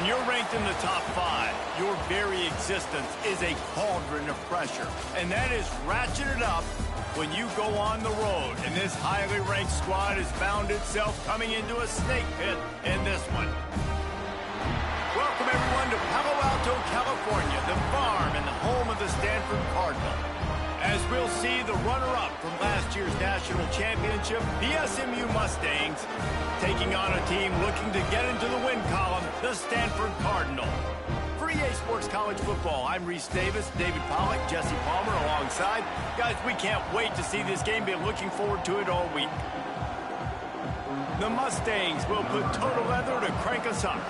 When you're ranked in the top 5, your very existence is a cauldron of pressure. And that is ratcheted up when you go on the road. And this highly ranked squad has found itself coming into a snake pit in this one. Welcome, everyone, to Palo Alto, California, the farm and the home of the Stanford Cardinal. As we'll see, the runner-up from last year's national championship, the SMU Mustangs, taking on a team looking to get into the win column, the Stanford Cardinal. For EA Sports College Football, I'm Reese Davis, David Pollack, Jesse Palmer alongside. Guys, we can't wait to see this game. Been looking forward to it all week. The Mustangs will put total leather to crank us up.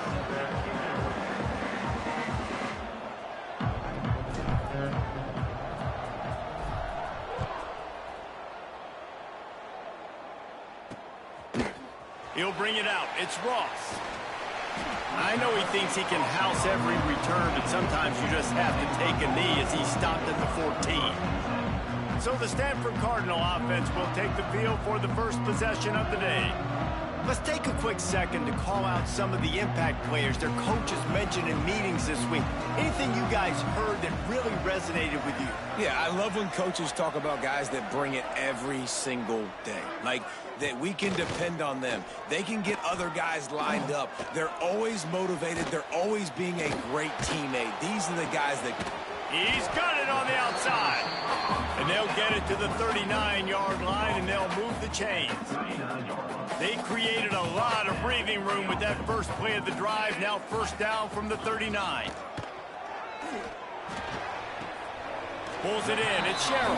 He'll bring it out. It's Ross. I know he thinks he can house every return, but sometimes you just have to take a knee as he stopped at the 14. So the Stanford Cardinal offense will take the field for the first possession of the day. Let's take a quick second to call out some of the impact players their coaches mentioned in meetings this week. Anything you guys heard that really resonated with you? Yeah, I love when coaches talk about guys that bring it every single day. Like, that we can depend on them. They can get other guys lined up. They're always motivated. They're always being a great teammate. These are the guys that... He's got it on the outside. And they'll get it to the 39-yard line, and they'll move the chains. They created a lot of breathing room with that first play of the drive. Now first down from the 39. Pulls it in. It's Sherrill.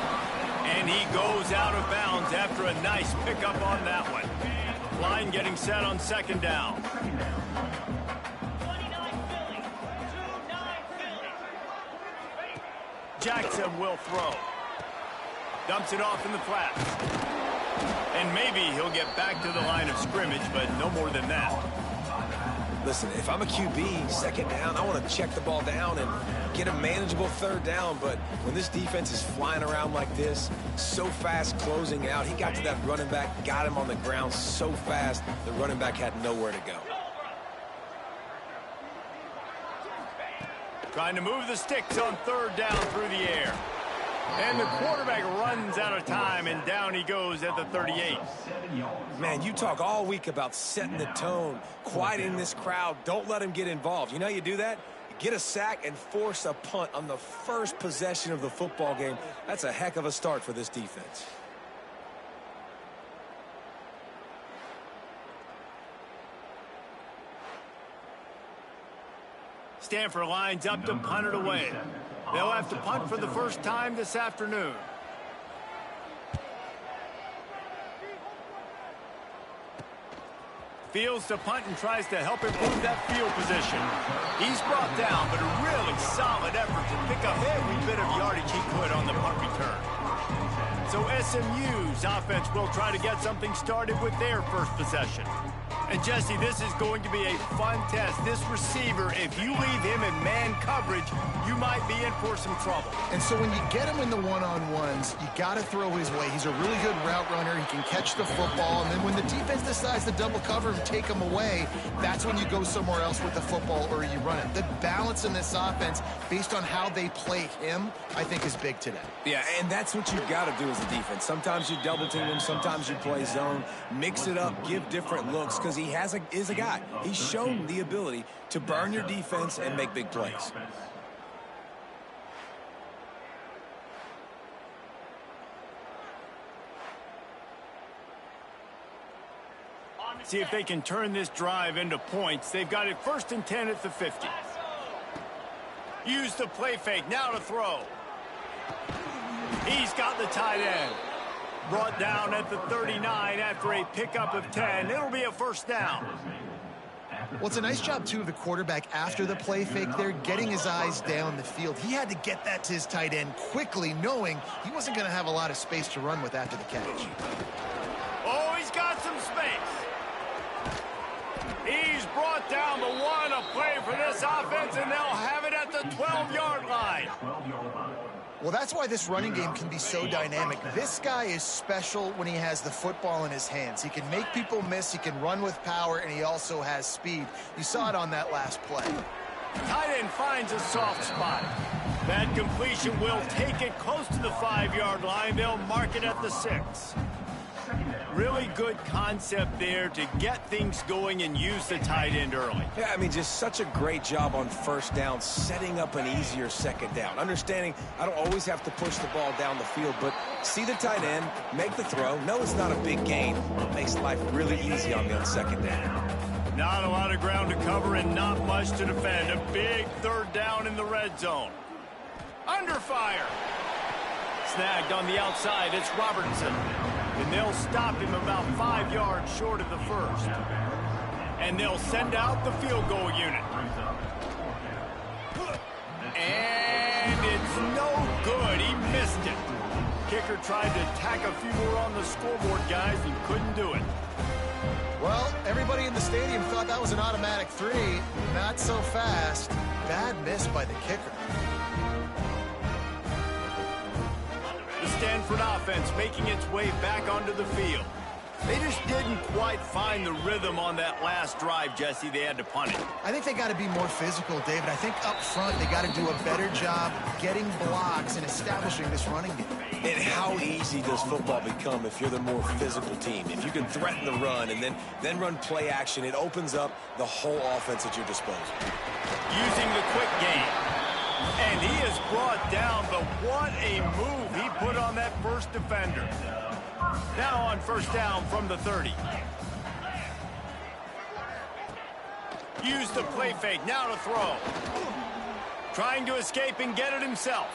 And he goes out of bounds after a nice pickup on that one. Line getting set on second down. Jackson will throw. Dumps it off in the flats. And maybe he'll get back to the line of scrimmage, but no more than that. Listen, if I'm a QB, second down, I want to check the ball down and get a manageable third down. But when this defense is flying around like this, so fast closing out, he got to that running back, got him on the ground so fast, the running back had nowhere to go. Trying to move the sticks on third down through the air. And the quarterback runs out of time, and down he goes at the 38. Man, you talk all week about setting the tone, quieting this crowd. Don't let him get involved. You know how you do that? Get a sack and force a punt on the first possession of the football game. That's a heck of a start for this defense. Stanford lines up to punt it away. They'll have to punt for the first time this afternoon. Fields to punt and tries to help improve that field position. He's brought down, but a really solid effort to pick up every bit of yardage he could on the punt return. So SMU's offense will try to get something started with their first possession. And Jesse, this is going to be a fun test. This receiver, if you leave him in man coverage, you might be in for some trouble. And so when you get him in the one-on-ones, you got to throw his way. He's a really good route runner. He can catch the football. And then when the defense decides to double cover and take him away, that's when you go somewhere else with the football or you run it. The balance in this offense, based on how they play him, I think is big today. Yeah, and that's what you've got to do as a defense. Sometimes you double team him. Sometimes you play zone. Mix it up. Give different looks because he is a guy. He's shown the ability to burn your defense and make big plays. See if they can turn this drive into points. They've got it 1st and 10 at the 50. Use the play fake. Now to throw. He's got the tight end. Brought down at the 39 after a pickup of 10. It'll be a first down. Well, it's a nice job, too, of the quarterback after the play fake there, getting his eyes down the field. He had to get that to his tight end quickly, knowing he wasn't going to have a lot of space to run with after the catch. Oh, he's got some space. He's brought down the one, a play for this offense, and they'll have it at the 12-yard line. Well, that's why this running game can be so dynamic. This guy is special when he has the football in his hands. He can make people miss, he can run with power, and he also has speed. You saw it on that last play. Tight end finds a soft spot. That completion will take it close to the 5-yard line. They'll mark it at the 6. Really good concept there to get things going and use the tight end early. Yeah, I mean, just such a great job on first down, setting up an easier second down. Understanding I don't always have to push the ball down the field, but see the tight end, make the throw. No, it's not a big gain. It makes life really easy on me on second down. Not a lot of ground to cover and not much to defend. A big third down in the red zone. Under fire. Snagged on the outside. It's Robertson. And they'll stop him about 5 yards short of the first. And they'll send out the field goal unit. And it's no good. He missed it. Kicker tried to tack a few more on the scoreboard, guys, and couldn't do it. Well, everybody in the stadium thought that was an automatic 3. Not so fast. Bad miss by the kicker. The Stanford offense making its way back onto the field. They just didn't quite find the rhythm on that last drive, Jesse. They had to punt it. I think they got to be more physical, David. I think up front they got to do a better job getting blocks and establishing this running game. And how easy does football become if you're the more physical team? If you can threaten the run and then run play action, it opens up the whole offense at your disposal. Using the quick game. And he is brought down, but what a move he put on that first defender. Now on first down from the 30. Use the play fake, now to throw. Trying to escape and get it himself.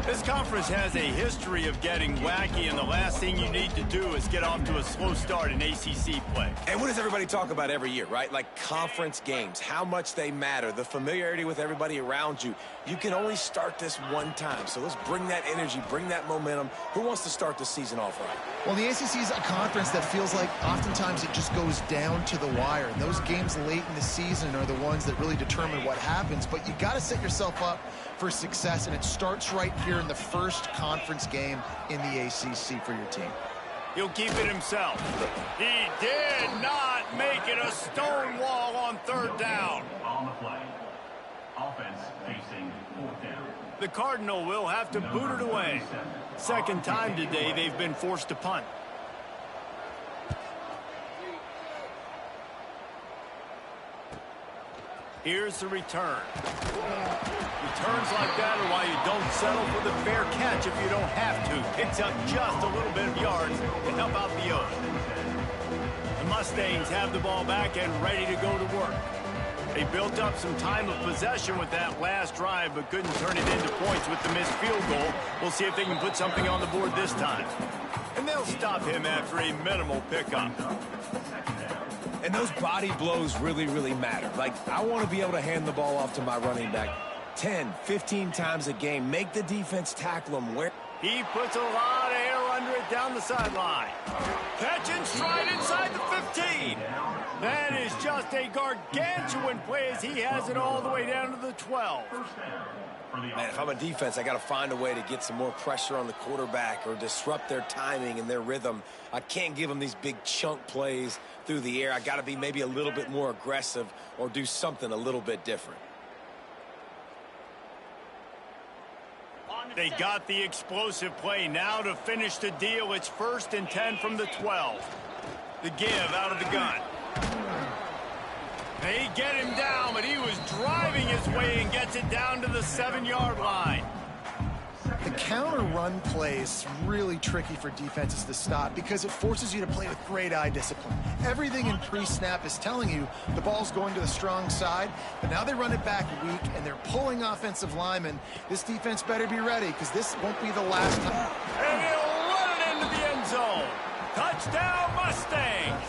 This conference has a history of getting wacky, and the last thing you need to do is get off to a slow start in ACC play. And what does everybody talk about every year, right? Like conference games, how much they matter, the familiarity with everybody around you. You can only start this one time, so let's bring that energy, bring that momentum. Who wants to start the season off right? Well, the ACC is a conference that feels like oftentimes it just goes down to the wire. And those games late in the season are the ones that really determine what happens. But you got to set yourself up for success, and it starts right here in the first conference game in the ACC for your team. He'll keep it himself. He did not make it a stone wall on third down. On the play. Offense facing fourth down. The Cardinal will have to boot it away. Second time today they've been forced to punt. Here's the return. Returns like that are why you don't settle for the fair catch if you don't have to. Picks up just a little bit of yards to help out the Oaks. The Mustangs have the ball back and ready to go to work. They built up some time of possession with that last drive, but couldn't turn it into points with the missed field goal. We'll see if they can put something on the board this time. And they'll stop him after a minimal pickup. And those body blows really, really matter. Like, I want to be able to hand the ball off to my running back 10, 15 times a game. Make the defense tackle him. Where he puts a lot of air under it down the sideline. Catch and stride inside the 15. That is just a gargantuan play as he has it all the way down to the 12. Man, if I'm a defense, I got to find a way to get some more pressure on the quarterback or disrupt their timing and their rhythm. I can't give them these big chunk plays through the air. I got to be maybe a little bit more aggressive or do something a little bit different. They got the explosive play. Now to finish the deal, it's 1st and 10 from the 12. The give out of the gun. They get him down, but he was driving his way and gets it down to the 7-yard line. The counter run play is really tricky for defenses to stop because it forces you to play with great eye discipline. Everything in pre-snap is telling you the ball's going to the strong side, but now they run it back weak and they're pulling offensive linemen. This defense better be ready because this won't be the last time. And he'll run it into the end zone. Touchdown, Mustangs.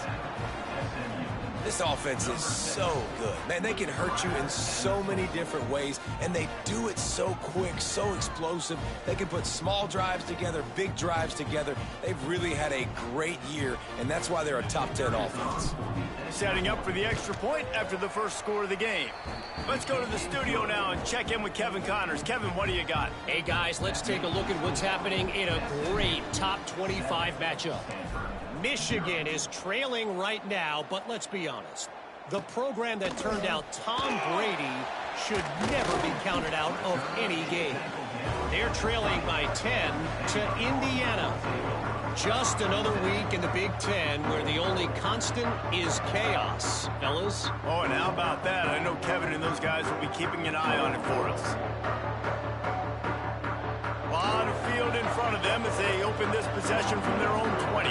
This offense is so good. Man, they can hurt you in so many different ways, and they do it so quick, so explosive. They can put small drives together, big drives together. They've really had a great year, and that's why they're a top 10 offense. Setting up for the extra point after the first score of the game. Let's go to the studio now and check in with Kevin Connors. Kevin, what do you got? Hey, guys, let's take a look at what's happening in a great top 25 matchup. Michigan is trailing right now, but let's be honest. The program that turned out Tom Brady should never be counted out of any game. They're trailing by 10 to Indiana. Just another week in the Big Ten where the only constant is chaos, fellas. Oh, and how about that? I know Kevin and those guys will be keeping an eye on it for us. A lot of field in front of them as they open this possession from their own 20.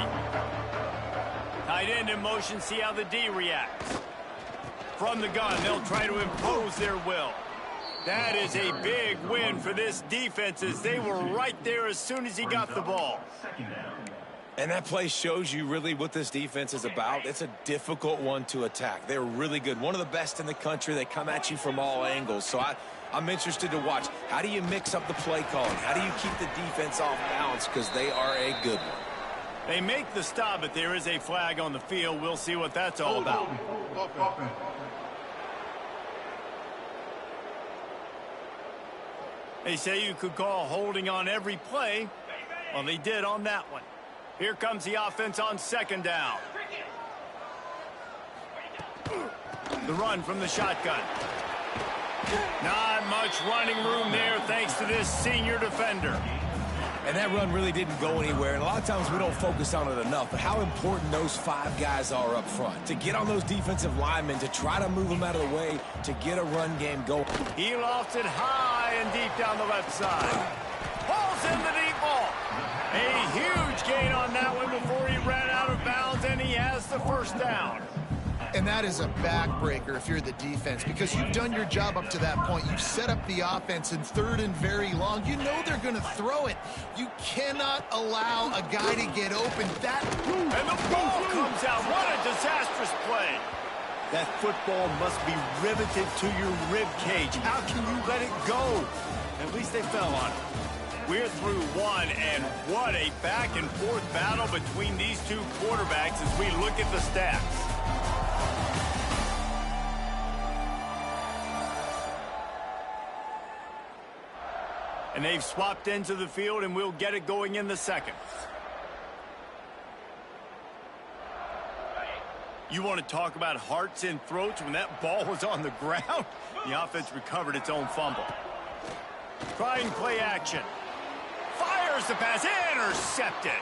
Tight end in motion, see how the D reacts. From the gun, they'll try to impose their will. That is a big win for this defense as they were right there as soon as he got the ball. And that play shows you really what this defense is about. It's a difficult one to attack. They're really good. One of the best in the country. They come at you from all angles. So I'm interested to watch. How do you mix up the play calling? How do you keep the defense off balance? Because they are a good one. They make the stop, but there is a flag on the field. We'll see what that's all about. They say you could call holding on every play. Well, they did on that one. Here comes the offense on second down. The run from the shotgun. Not much running room there thanks to this senior defender. And that run really didn't go anywhere. And a lot of times we don't focus on it enough. But how important those 5 guys are up front. To get on those defensive linemen, to try to move them out of the way, to get a run game going. He lofts it high and deep down the left side. Pulls in the deep ball. A huge gain on that one before he ran out of bounds, and he has the first down. And that is a backbreaker if you're the defense, because you've done your job up to that point. You've set up the offense in third and very long. You know they're going to throw it. You cannot allow a guy to get open. And the ball comes out. What a disastrous play. That football must be riveted to your rib cage. How can you let it go? At least they fell on it. We're through one, and what a back-and-forth battle between these two quarterbacks as we look at the stats. And they've swapped ends of the field, and we'll get it going in the second. You want to talk about hearts and throats when that ball was on the ground? The offense recovered its own fumble. Trying play action. Fires the pass, intercepted.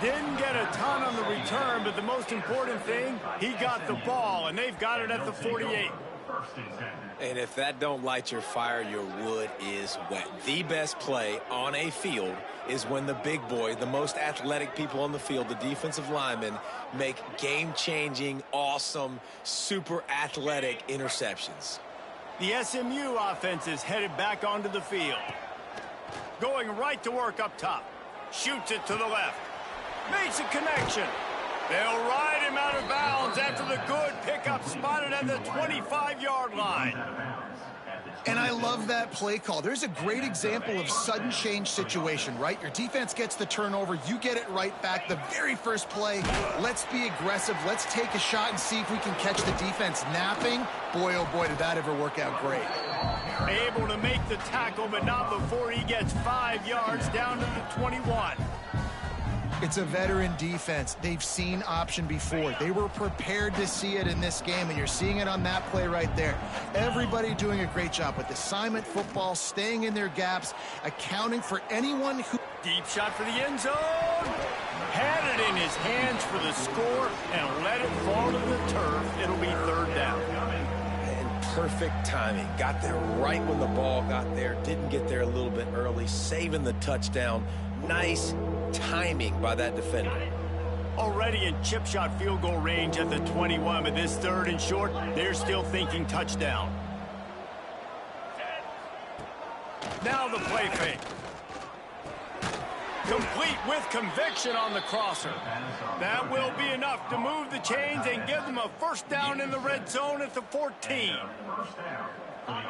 Didn't get a ton on the return, but the most important thing, he got the ball, and they've got it at the 48. And if that don't light your fire, your wood is wet. The best play on a field is when the big boy, the most athletic people on the field, the defensive linemen, make game-changing, awesome, super athletic interceptions. The SMU offense is headed back onto the field. Going right to work up top. Shoots it to the left. Makes a connection. They'll ride him out of bounds after the good pickup spotted at the 25-yard line. And I love that play call. There's a great example of sudden change situation, right? Your defense gets the turnover. You get it right back. The very first play, let's be aggressive. Let's take a shot and see if we can catch the defense napping. Boy, oh boy, did that ever work out great. Able to make the tackle, but not before he gets 5 yards down to the 21. It's a veteran defense. They've seen option before. They were prepared to see it in this game, and you're seeing it on that play right there. Everybody doing a great job with assignment football, staying in their gaps, accounting for anyone who... Deep shot for the end zone. Had it in his hands for the score and let it fall to the turf. It'll be third down. And perfect timing. Got there right when the ball got there. Didn't get there a little bit early. Saving the touchdown. Nice timing by that defender. Already in chip shot field goal range at the 21, but this third and short, they're still thinking touchdown. Now the play fake. Complete with conviction on the crosser. That will be enough to move the chains and give them a first down in the red zone at the 14.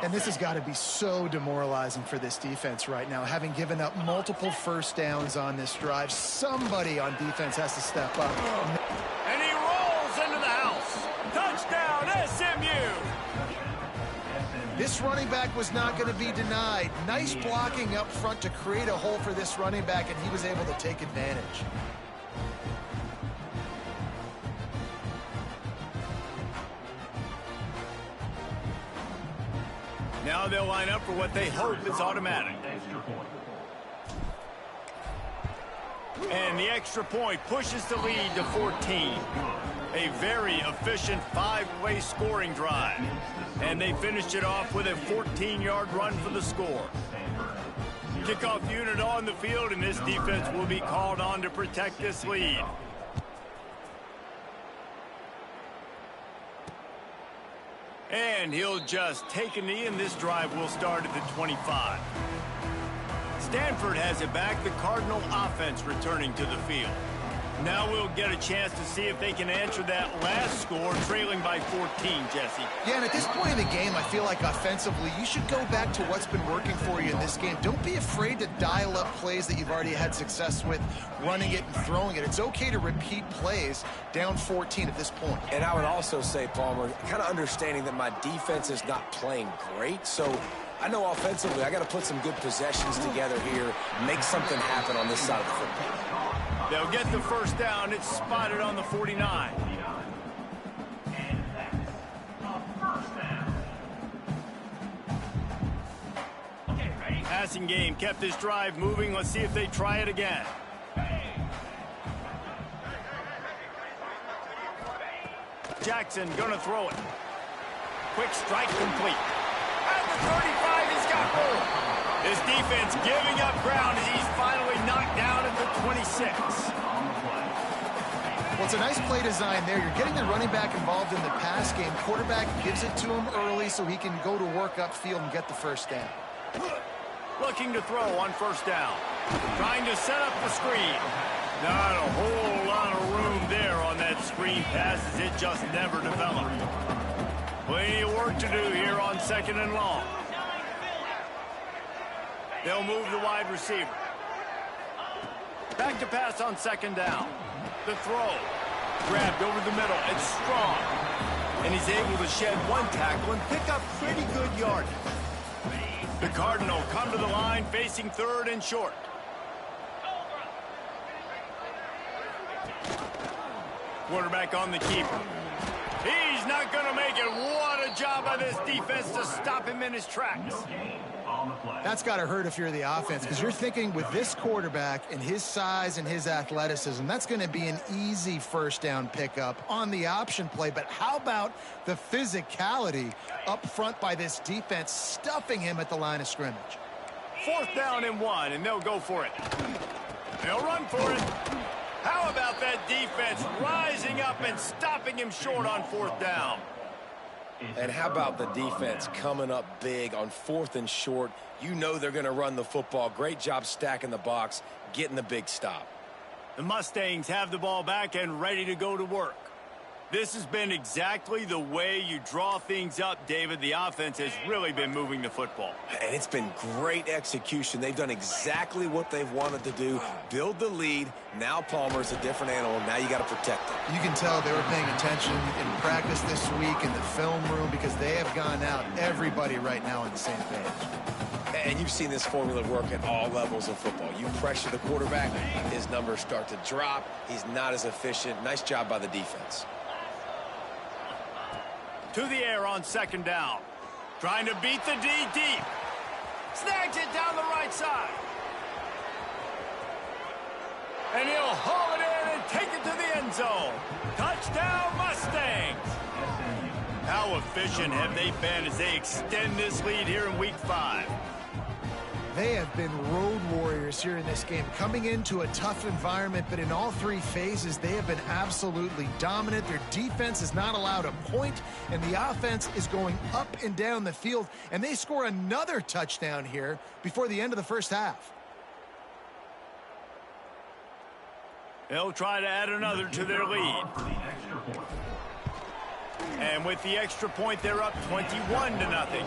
And this has got to be so demoralizing for this defense right now, having given up multiple first downs on this drive. Somebody on defense has to step up. And he rolls into the house. Touchdown, SMU. This running back was not going to be denied. Nice blocking up front to create a hole for this running back, and he was able to take advantage. Now they'll line up for what they hope is automatic. And the extra point pushes the lead to 14. A very efficient five-way scoring drive. And they finished it off with a 14-yard run for the score. Kickoff unit on the field, and this defense will be called on to protect this lead. And he'll just take a knee, and this drive will start at the 25. Stanford has it back, the Cardinal offense returning to the field. Now we'll get a chance to see if they can answer that last score, trailing by 14, Jesse. Yeah, and at this point in the game, I feel like offensively, you should go back to what's been working for you in this game. Don't be afraid to dial up plays that you've already had success with, running it and throwing it. It's okay to repeat plays down 14 at this point. And I would also say, Palmer, kind of understanding that my defense is not playing great, so I know offensively I got to put some good possessions together here, make something happen on this side of the football. They'll get the first down. It's spotted on the 49. Passing game kept this drive moving. Let's see if they try it again. Jackson gonna throw it. Quick strike complete. At the 35, he's got room. His defense giving up ground as he's finally knocked down at the 26. Well, it's a nice play design there. You're getting the running back involved in the pass game. Quarterback gives it to him early so he can go to work upfield and get the first down. Looking to throw on first down. Trying to set up the screen. Not a whole lot of room there on that screen pass as it just never developed. Plenty of work to do here on second and long. They'll move the wide receiver. Back to pass on second down. The throw. Grabbed over the middle. It's strong. And he's able to shed one tackle and pick up pretty good yardage. The Cardinal come to the line facing third and short. Quarterback on the keeper. He's not going to make it. What a job by this defense to stop him in his tracks. That's got to hurt if you're the offense, because you're thinking with this quarterback and his size and his athleticism, that's going to be an easy first down pickup on the option play. But how about the physicality up front by this defense, stuffing him at the line of scrimmage? Fourth down and 1, and they'll go for it. They'll run for it. How about that defense rising up and stopping him short on fourth down? And how about the defense coming up big on fourth and short? You know they're going to run the football. Great job stacking the box, getting the big stop. The Mustangs have the ball back and ready to go to work. This has been exactly the way you draw things up, David. The offense has really been moving the football. And it's been great execution. They've done exactly what they've wanted to do. Build the lead. Now Palmer's a different animal. Now you got to protect him. You can tell they were paying attention in practice this week in the film room, because they have gone out, everybody right now on the same page. And you've seen this formula work at all levels of football. You pressure the quarterback, his numbers start to drop. He's not as efficient. Nice job by the defense. To the air on second down. Trying to beat the D deep. Snags it down the right side. And he'll haul it in and take it to the end zone. Touchdown, Mustangs. How efficient have they been as they extend this lead here in week 5? They have been road warriors here in this game, coming into a tough environment, but in all three phases, they have been absolutely dominant. Their defense is not allowed a point, and the offense is going up and down the field, and they score another touchdown here before the end of the first half. They'll try to add another to their lead. And with the extra point, they're up 21-0.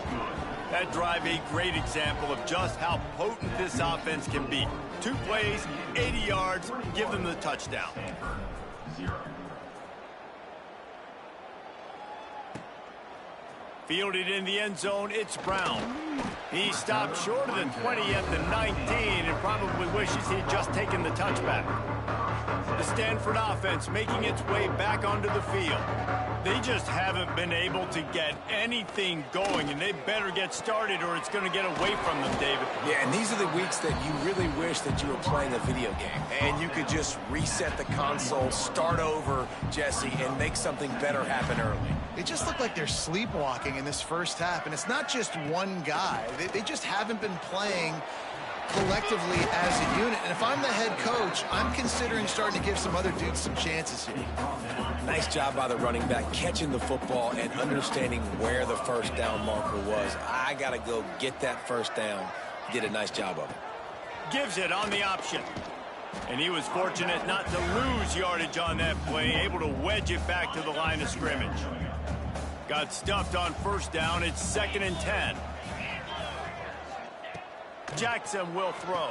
That drive a great example of just how potent this offense can be. 2 plays, 80 yards, give them the touchdown. Fielded in the end zone, it's Brown. He stopped short of the 20 at the 19 and probably wishes he'd just taken the touchback. The Stanford offense making its way back onto the field. They just haven't been able to get anything going, and they better get started or it's going to get away from them, David. Yeah, and these are the weeks that you really wish that you were playing a video game and you could just reset the console, start over, Jesse, and make something better happen early. They just look like they're sleepwalking in this first half, and it's not just one guy. They just haven't been playing collectively as a unit. And if I'm the head coach, I'm considering starting to give some other dudes some chances here. Nice job by the running back catching the football and understanding where the first down marker was. I got to go get that first down. Did a nice job of it. Gives it on the option. And he was fortunate not to lose yardage on that play, able to wedge it back to the line of scrimmage. Got stuffed on first down. It's 2nd and 10. Jackson will throw.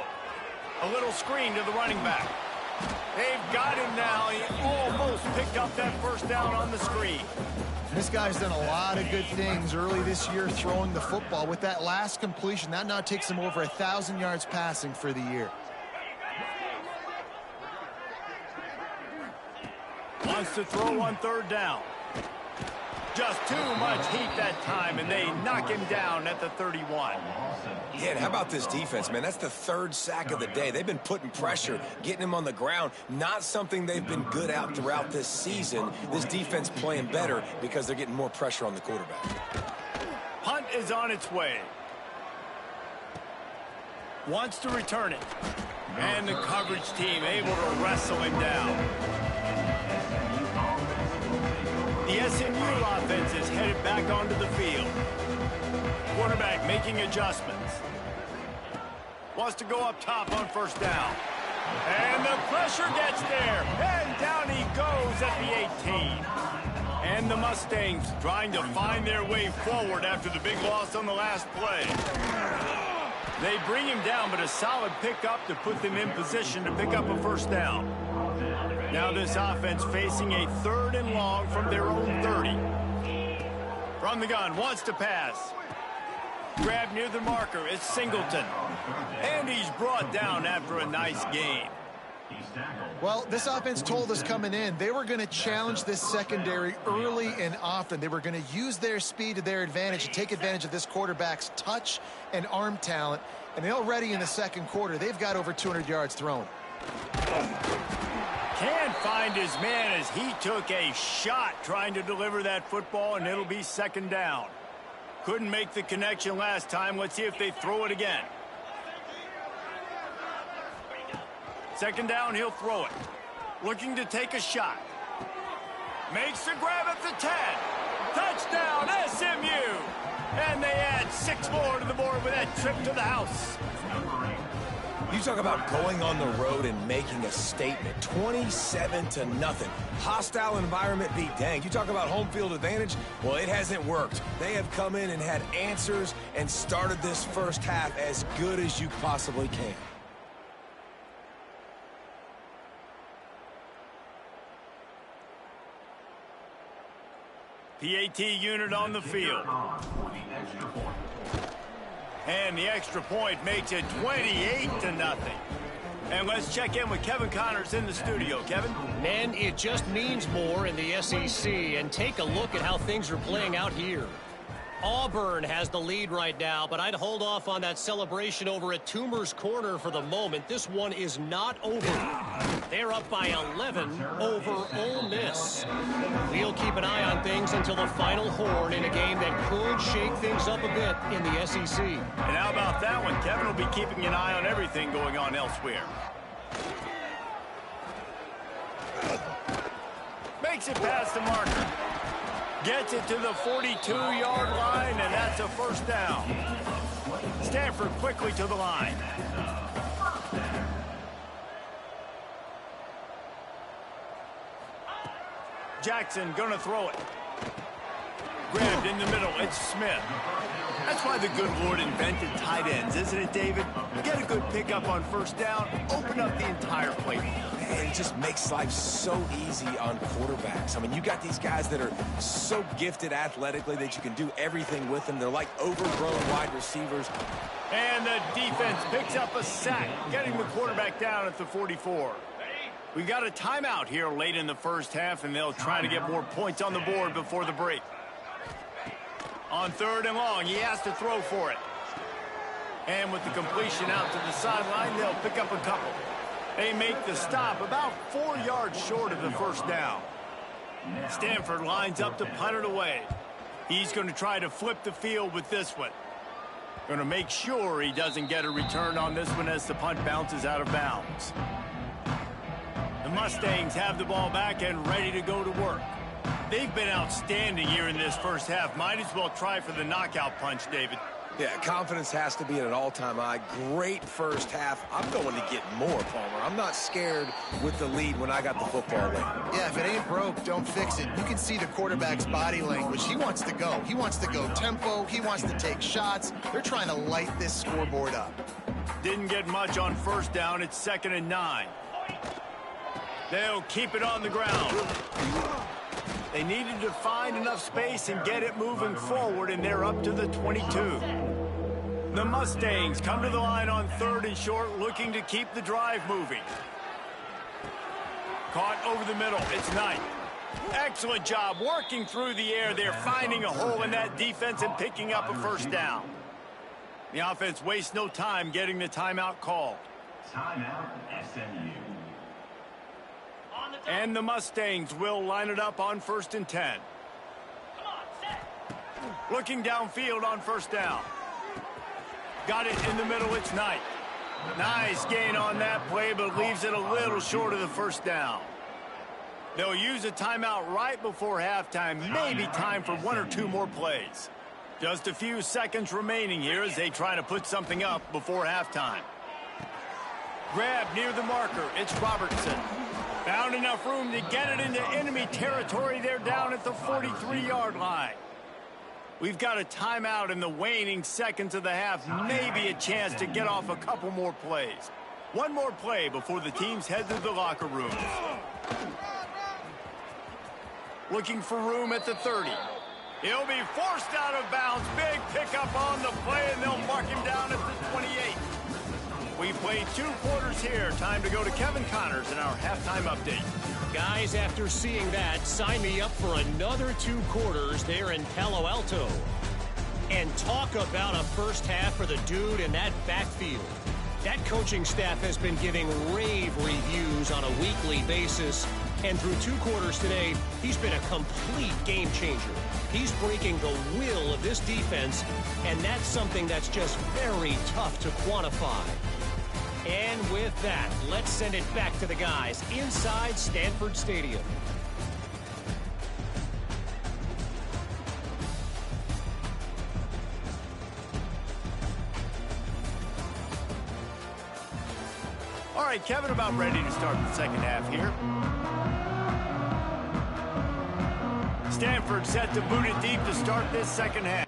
A little screen to the running back. They've got him now. He almost picked up that first down on the screen. This guy's done a lot of good things early this year throwing the football. With that last completion, that now takes him over 1,000 yards passing for the year. Wants to throw on 3rd down. Just too much heat that time, and they knock him down at the 31. Yeah, and how about this defense, man? That's the 3rd sack of the day. They've been putting pressure, getting him on the ground. Not something they've been good at throughout this season. This defense playing better because they're getting more pressure on the quarterback. Punt is on its way. Wants to return it. And the coverage team able to wrestle him down. The SMU offense is headed back onto the field. Quarterback making adjustments. Wants to go up top on first down. And the pressure gets there. And down he goes at the 18. And the Mustangs trying to find their way forward after the big loss on the last play. They bring him down, but a solid pickup to put them in position to pick up a first down. Now this offense facing a 3rd and long from their own 30. From the gun, wants to pass. Grab near the marker, it's Singleton. And he's brought down after a nice gain. Well, this offense told us coming in they were going to challenge this secondary early and often. They were going to use their speed to their advantage and take advantage of this quarterback's touch and arm talent. And already in the 2nd quarter, they've got over 200 yards thrown. Can't find his man as he took a shot trying to deliver that football, and it'll be 2nd down. Couldn't make the connection last time. Let's see if they throw it again. 2nd down, he'll throw it. Looking to take a shot. Makes the grab at the 10. Touchdown, SMU! And they add 6 more to the board with that trip to the house. You talk about going on the road and making a statement. 27-0. Hostile environment beat dang. You talk about home field advantage. Well, it hasn't worked. They have come in and had answers and started this first half as good as you possibly can. PAT unit on the field. And the extra point makes it 28-0. And let's check in with Kevin Connors in the studio. Kevin? Men, it just means more in the SEC. And take a look at how things are playing out here. Auburn has the lead right now, but I'd hold off on that celebration over at Toomer's Corner for the moment. This one is not over. They're up by 11 over Ole Miss. We'll keep an eye on things until the final horn in a game that could shake things up a bit in the SEC. And how about that one? Kevin will be keeping an eye on everything going on elsewhere. Makes it past the marker. Gets it to the 42-yard line, and that's a first down. Stanford quickly to the line. Jackson gonna throw it. Grabbed in the middle. It's Smith. That's why the good Lord invented tight ends, isn't it, David? Get a good pickup on first down, open up the entire play. Man, it just makes life so easy on quarterbacks. I mean, you got these guys that are so gifted athletically that you can do everything with them. They're like overgrown wide receivers. And the defense picks up a sack, getting the quarterback down at the 44. We got a timeout here late in the first half, and they'll try to get more points on the board before the break. On 3rd and long, he has to throw for it. And with the completion out to the sideline, they'll pick up a couple. They make the stop about 4 yards short of the first down. Stanford lines up to punt it away. He's going to try to flip the field with this one. Going to make sure he doesn't get a return on this one as the punt bounces out of bounds. The Mustangs have the ball back and ready to go to work. They've been outstanding here in this first half. Might as well try for the knockout punch, David. Yeah, confidence has to be at an all-time high. Great first half. I'm going to get more, Palmer. I'm not scared with the lead when I got the football late. Yeah, if it ain't broke, don't fix it. You can see the quarterback's body language. He wants to go. He wants to go tempo. He wants to take shots. They're trying to light this scoreboard up. Didn't get much on first down. It's 2nd and 9. They'll keep it on the ground. They needed to find enough space and get it moving forward, and they're up to the 22. The Mustangs come to the line on 3rd and short, looking to keep the drive moving. Caught over the middle. It's Knight. Excellent job working through the air. They're finding a hole in that defense and picking up a first down. The offense wastes no time getting the timeout called. Timeout, SMU. And the Mustangs will line it up on 1st and 10. Looking downfield on first down. Got it in the middle. It's Knight. Nice gain on that play, but leaves it a little short of the first down. They'll use a timeout right before halftime. Maybe time for 1 or 2 more plays. Just a few seconds remaining here as they try to put something up before halftime. Grab near the marker. It's Robertson. Found enough room to get it into enemy territory. They're down at the 43-yard line. We've got a timeout in the waning seconds of the half. Maybe a chance to get off a couple more plays. 1 more play before the teams head to the locker rooms. Looking for room at the 30. He'll be forced out of bounds. Big pickup on the play, and they'll mark him down at the 28. We played 2 quarters here. Time to go to Kevin Connors in our halftime update. Guys, after seeing that, sign me up for another 2 quarters there in Palo Alto. And talk about a first half for the dude in that backfield. That coaching staff has been giving rave reviews on a weekly basis. And through 2 quarters today, he's been a complete game changer. He's breaking the will of this defense, and that's something that's just very tough to quantify. And with that, let's send it back to the guys inside Stanford Stadium. All right, Kevin, about ready to start the second half here. Stanford set to boot it deep to start this second half.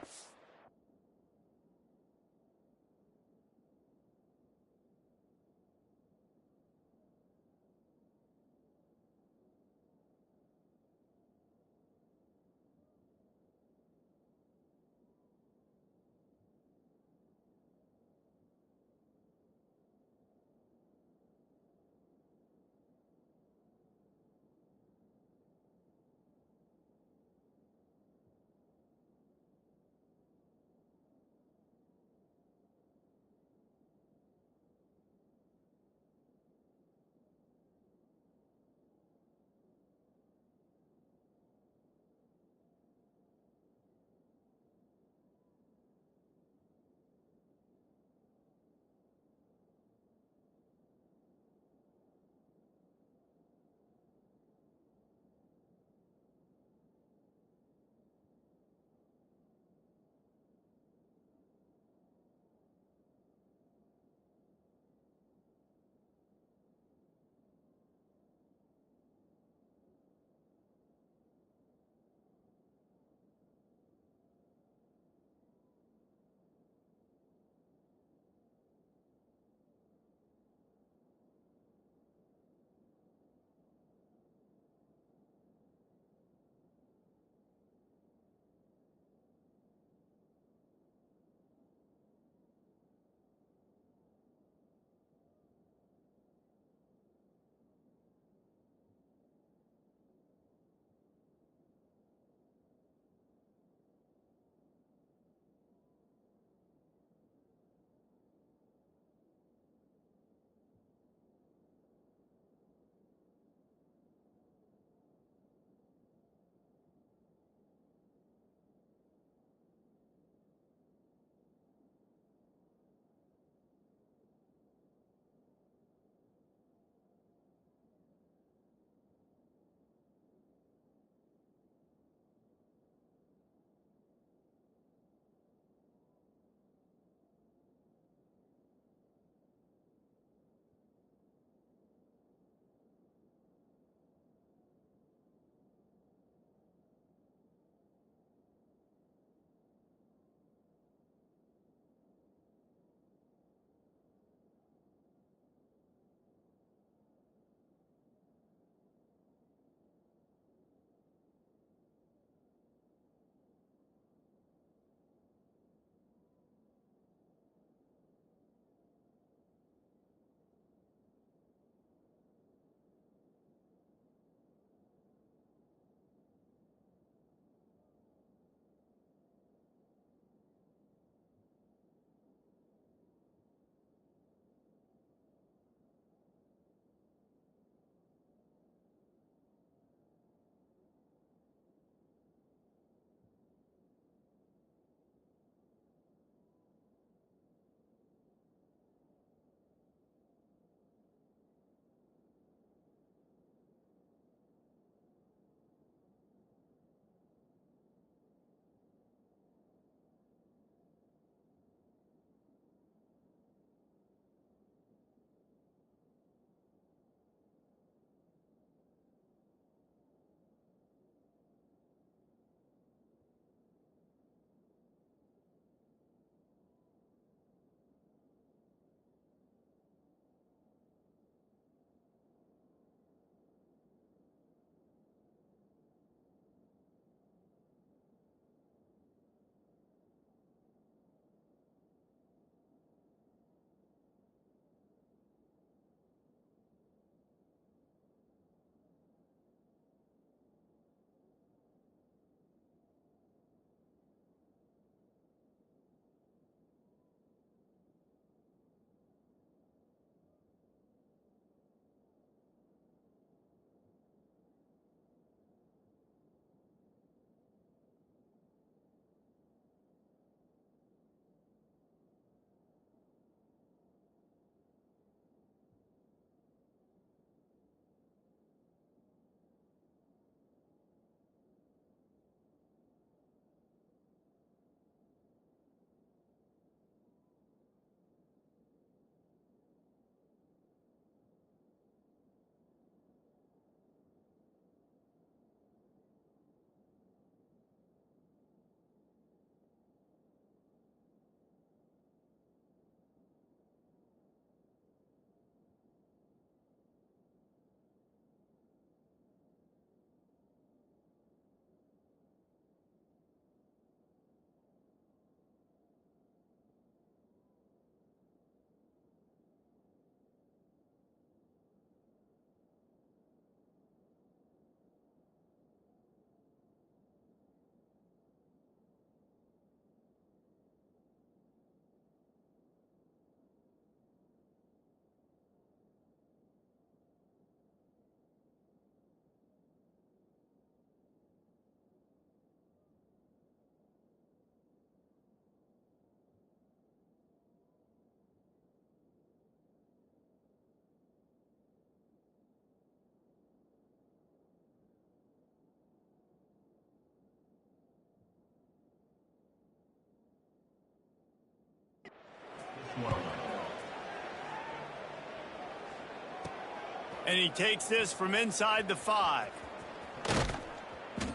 And he takes this from inside the 5.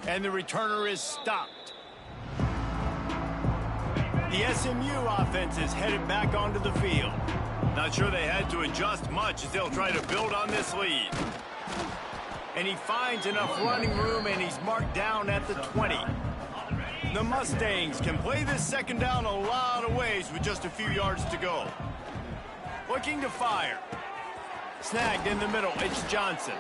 And the returner is stopped. The SMU offense is headed back onto the field. Not sure they had to adjust much as they'll try to build on this lead. And he finds enough running room, and he's marked down at the 20. The Mustangs can play this second down a lot of ways with just a few yards to go. Looking to fire. Snagged in the middle, it's Johnson.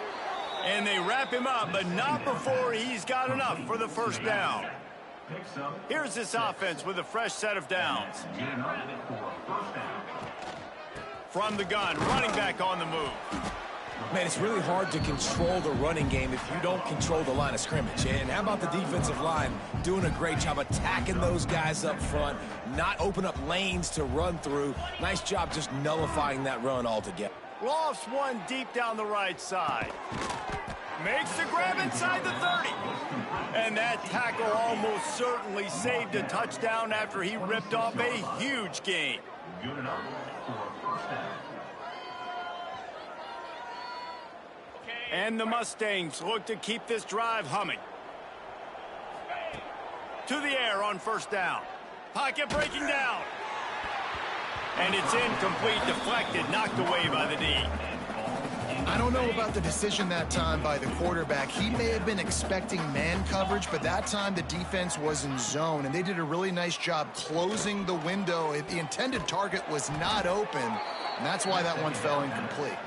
And they wrap him up, but not before he's got enough for the first down. Here's this offense with a fresh set of downs. From the gun, running back on the move. Man, it's really hard to control the running game if you don't control the line of scrimmage. And how about the defensive line doing a great job attacking those guys up front, not open up lanes to run through. Nice job just nullifying that run altogether. Lofts one deep down the right side. Makes the grab inside the 30. And that tackle almost certainly saved a touchdown after he ripped off a huge gain. Good enough for a first down. And the Mustangs look to keep this drive humming. To the air on first down. Pocket breaking down. And it's incomplete, deflected, knocked away by the D. I don't know about the decision that time by the quarterback. He may have been expecting man coverage, but that time the defense was in zone, and they did a really nice job closing the window. The intended target was not open, and that's why that one fell incomplete.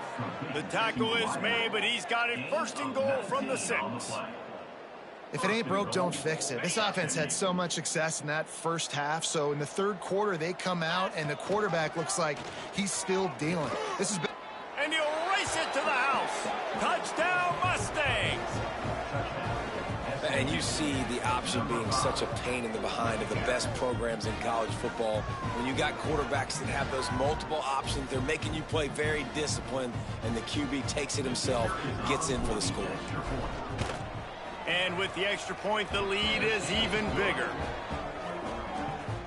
The tackle is made, but he's got it first and goal from the 6. If it ain't broke, don't fix it. This offense had so much success in that first half, so in the third quarter they come out, and the quarterback looks like he's still dealing. This has been... And he'll race it to the house. Touchdown, Mustangs. And you see the option being such a pain in the behind of the best programs in college football. When you got quarterbacks that have those multiple options, they're making you play very disciplined, and the QB takes it himself, gets in for the score. And with the extra point, the lead is even bigger.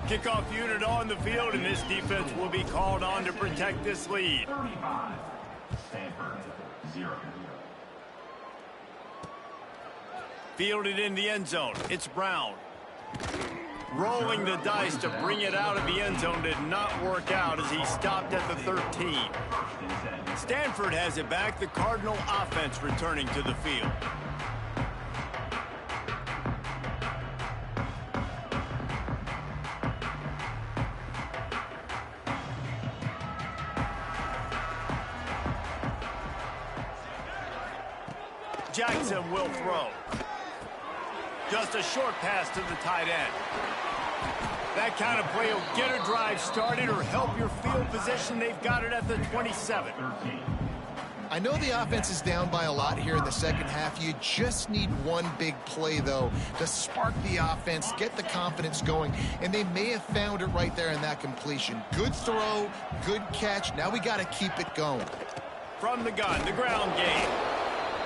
Kickoff unit on the field, and this defense will be called on to protect this lead. 35. Stanford, 0. Fielded in the end zone. It's Brown. Rolling the dice to bring it out of the end zone did not work out as he stopped at the 13. Stanford has it back. The Cardinal offense returning to the field. Jackson will throw. Just a short pass to the tight end. That kind of play will get a drive started or help your field position. They've got it at the 27. I know the offense is down by a lot here in the second half. You just need one big play, though, to spark the offense, get the confidence going, and they may have found it right there in that completion. Good throw, good catch. Now we got to keep it going. From the gun, the ground game.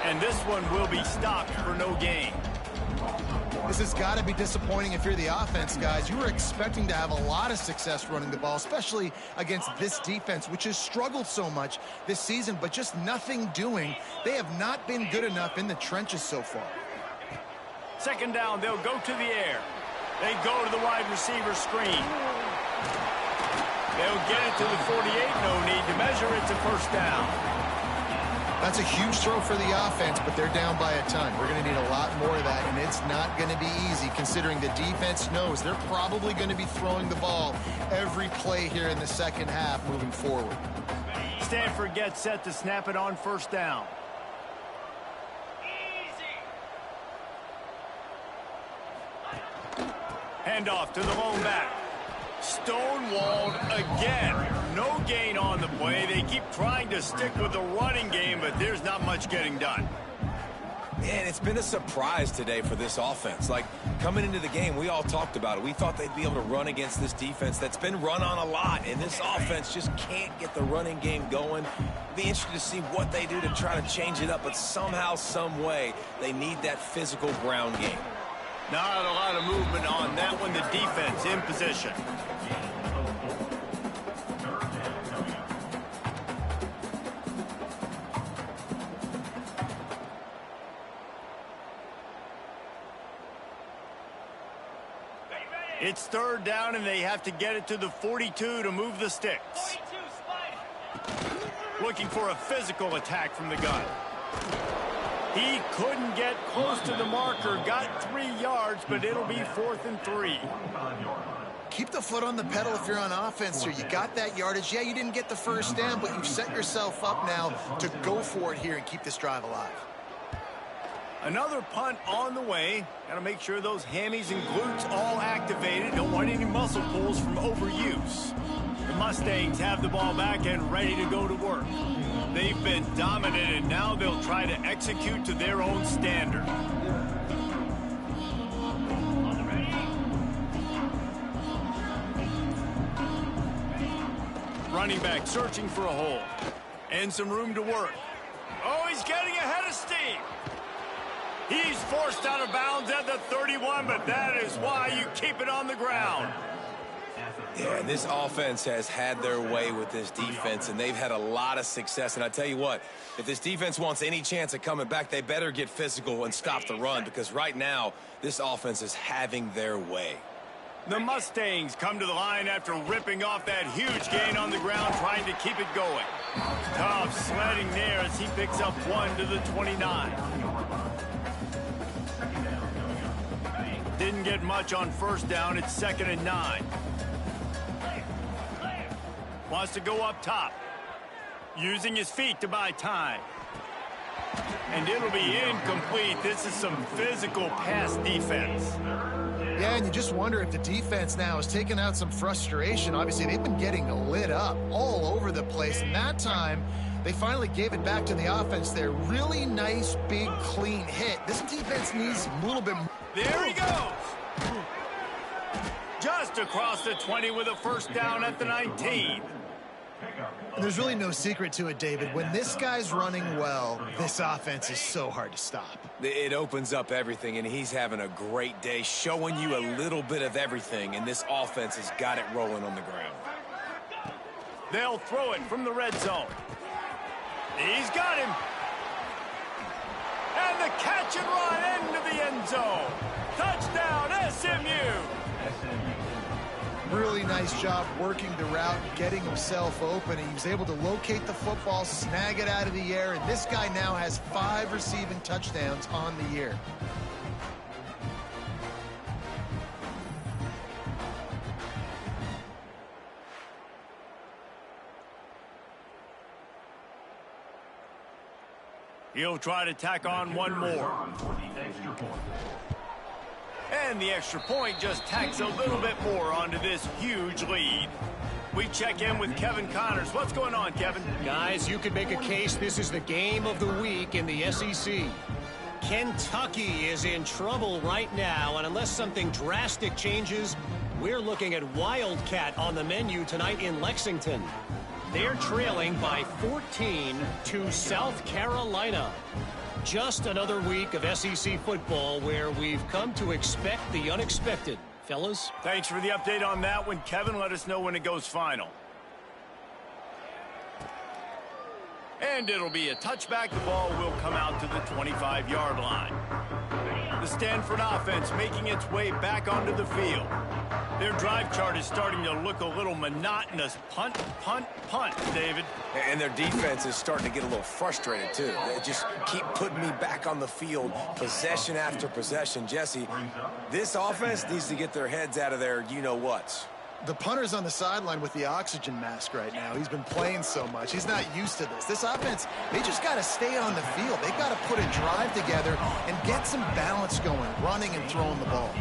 And this one will be stopped for no gain. This has got to be disappointing if you're the offense, guys. You were expecting to have a lot of success running the ball, especially against this defense, which has struggled so much this season, but just nothing doing. They have not been good enough in the trenches so far. Second down, they'll go to the air. They go to the wide receiver screen. They'll get it to the 48. No need to measure. It's a first down. That's a huge throw for the offense, but they're down by a ton. We're going to need a lot more of that, and it's not going to be easy considering the defense knows they're probably going to be throwing the ball every play here in the second half moving forward. Stanford gets set to snap it on first down. Handoff to the lone back. Stonewalled again. No gain on the play. They keep trying to stick with the running game, but there's not much getting done. Man, it's been a surprise today for this offense. Like, coming into the game, we all talked about it. We thought they'd be able to run against this defense that's been run on a lot, and this offense just can't get the running game going. Be interested to see what they do to try to change it up, but somehow, some way, they need that physical ground game. Not a lot of movement on that one. The defense in position. It's third down, and they have to get it to the 42 to move the sticks. Looking for a physical attack from the gun. He couldn't get close to the marker. Got 3 yards, but it'll be 4th and 3. Keep the foot on the pedal if you're on offense here. You got that yardage. Yeah, you didn't get the first down, but you've set yourself up now to go for it here and keep this drive alive. Another punt on the way. Got to make sure those hammies and glutes all activated. Don't want any muscle pulls from overuse. The Mustangs have the ball back and ready to go to work. They've been dominated. Now they'll try to execute to their own standard. Running back searching for a hole. And some room to work. Oh, he's getting ahead of steam. He's forced out of bounds at the 31, but that is why you keep it on the ground. Yeah, this offense has had their way with this defense, and they've had a lot of success. And I tell you what, if this defense wants any chance of coming back, they better get physical and stop the run, because right now, this offense is having their way. The Mustangs come to the line after ripping off that huge gain on the ground, trying to keep it going. Tough sledding there as he picks up 1 to the 29. Didn't get much on first down. It's 2nd and 9. Wants to go up top. Using his feet to buy time. And it'll be incomplete. This is some physical pass defense. Yeah, and you just wonder if the defense now has taken out some frustration. Obviously, they've been getting lit up all over the place. And that time, they finally gave it back to the offense there. Really nice, big, clean hit. This defense needs a little bit more. There he goes. Just across the 20 with a first down at the 19. And there's really no secret to it, David. When this guy's running well, this offense is so hard to stop. It opens up everything, and he's having a great day, showing you a little bit of everything, and this offense has got it rolling on the ground. They'll throw it from the red zone. He's got him. And the catch and run into the end zone. Touchdown, SMU. Really nice job working the route, getting himself open. He was able to locate the football, snag it out of the air, and this guy now has 5 receiving touchdowns on the year. He'll try to tack on one more. And the extra point just tacks a little bit more onto this huge lead. We check in with Kevin Connors. What's going on, Kevin? Guys, you could make a case this is the game of the week in the SEC. Kentucky is in trouble right now, and unless something drastic changes, we're looking at Wildcat on the menu tonight in Lexington. They're trailing by 14 to South Carolina. Just another week of SEC football where we've come to expect the unexpected. Fellas? Thanks for the update on that one, Kevin. Let us know when it goes final. And it'll be a touchback. The ball will come out to the 25-yard line. The Stanford offense making its way back onto the field. Their drive chart is starting to look a little monotonous. Punt, punt, punt, David. And their defense is starting to get a little frustrated, too. They just keep putting me back on the field, possession after possession. Jesse, this offense needs to get their heads out of their you-know-whats. The punter's on the sideline with the oxygen mask right now. He's been playing so much. He's not used to this. This offense, they just got to stay on the field. They've got to put a drive together and get some balance going, running and throwing the ball.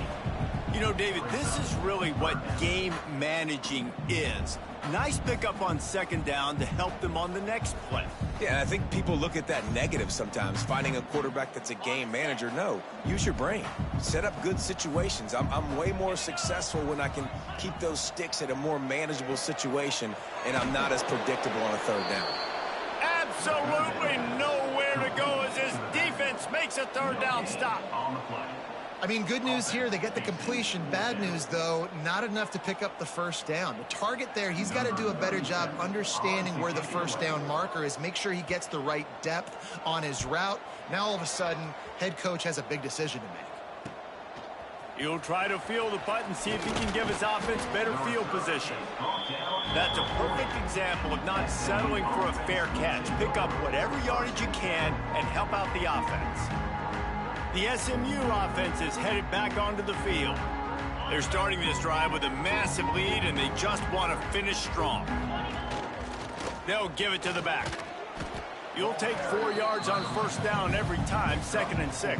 You know, David, this is really what game managing is. Nice pickup on second down to help them on the next play. Yeah, and I think people look at that negative sometimes, finding a quarterback that's a game manager. No, use your brain. Set up good situations. I'm way more successful when I can keep those sticks at a more manageable situation, and I'm not as predictable on a third down. Absolutely nowhere to go as his defense makes a third down stop. I mean, good news here, they get the completion. Bad news, though, not enough to pick up the first down. The target there, he's got to do a better job understanding where the first down marker is, make sure he gets the right depth on his route. Now, all of a sudden, head coach has a big decision to make. He'll try to field the punt and see if he can give his offense better field position. That's a perfect example of not settling for a fair catch. Pick up whatever yardage you can and help out the offense. The SMU offense is headed back onto the field. They're starting this drive with a massive lead, and they just want to finish strong. They'll give it to the back. You'll take 4 yards on first down every time, 2nd and 6.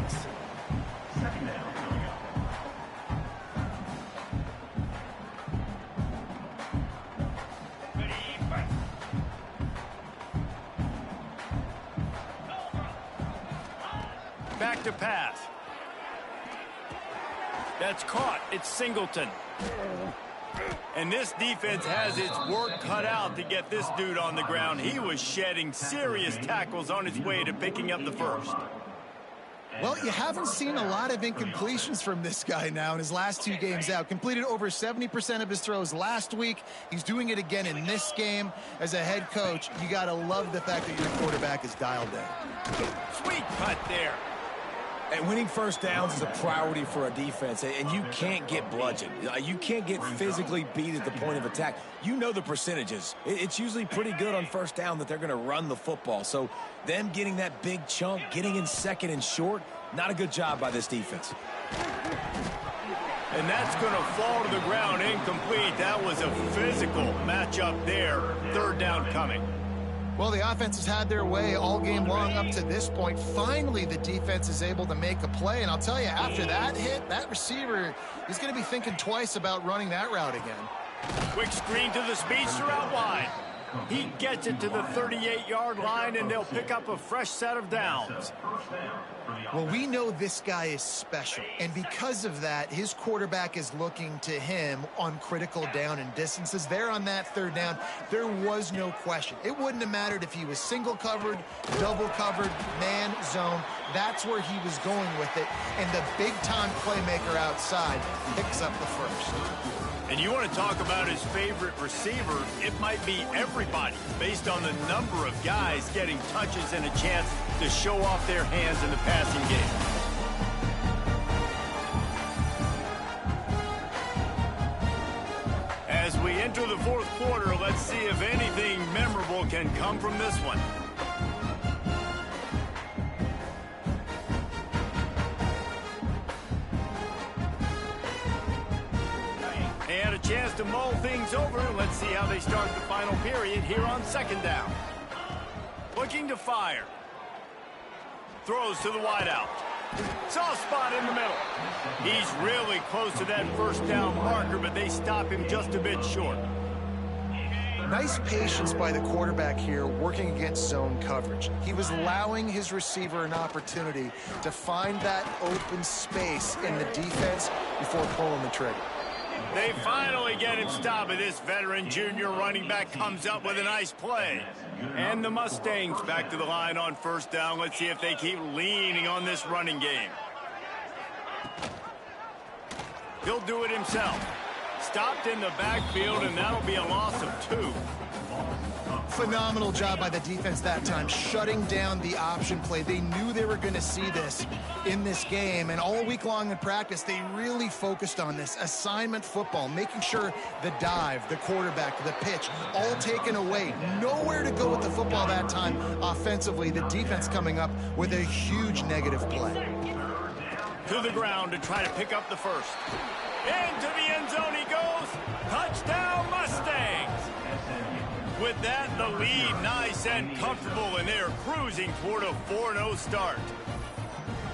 Back to pass. That's caught. It's Singleton. And this defense has its work cut out to get this dude on the ground. He was shedding serious tackles on his way to picking up the first. Well, you haven't seen a lot of incompletions from this guy now in his last 2 games out. Completed over 70% of his throws last week. He's doing it again in this game. As a head coach, you got to love the fact that your quarterback is dialed in. Sweet cut there. And winning first downs is a priority for a defense, and you can't get bludgeoned. You can't get physically beat at the point of attack. You know the percentages. It's usually pretty good on first down that they're going to run the football. So them getting that big chunk, getting in 2nd and short, not a good job by this defense. And that's going to fall to the ground incomplete. That was a physical matchup there. 3rd down coming. Well, the offense has had their way all game long up to this point. Finally, the defense is able to make a play. And I'll tell you, after that hit, that receiver is going to be thinking twice about running that route again. Quick screen to the speedster out wide. He gets it to the 38-yard line, and they'll pick up a fresh set of downs. Well, we know this guy is special, and because of that, his quarterback is looking to him on critical down and distances. There on that 3rd down, there was no question. It wouldn't have mattered if he was single covered, double covered, man, zone. That's where he was going with it, and the big-time playmaker outside picks up the first. And you want to talk about his favorite receiver, it might be everybody based on the number of guys getting touches and a chance to show off their hands in the passing game. As we enter the 4th quarter, let's see if anything memorable can come from this one. And a chance to mull things over. Let's see how they start the final period here on 2nd down. Looking to fire. Throws to the wideout. Soft spot in the middle. He's really close to that first down marker, but they stop him just a bit short. Nice patience by the quarterback here working against zone coverage. He was allowing his receiver an opportunity to find that open space in the defense before pulling the trigger. They finally get him stopped, and this veteran junior running back comes up with a nice play. And the Mustangs back to the line on first down. Let's see if they keep leaning on this running game. He'll do it himself. Stopped in the backfield, and that'll be a loss of 2. Phenomenal job by the defense that time, shutting down the option play. They knew they were going to see this in this game, and all week long in practice, they really focused on this assignment football, making sure the dive, the quarterback, the pitch, all taken away. Nowhere to go with the football that time offensively. The defense coming up with a huge negative play. To the ground to try to pick up the first. Into the end zone he goes. Touchdown, Mustangs. With that, the lead nice and comfortable, and they're cruising toward a 4-0 start.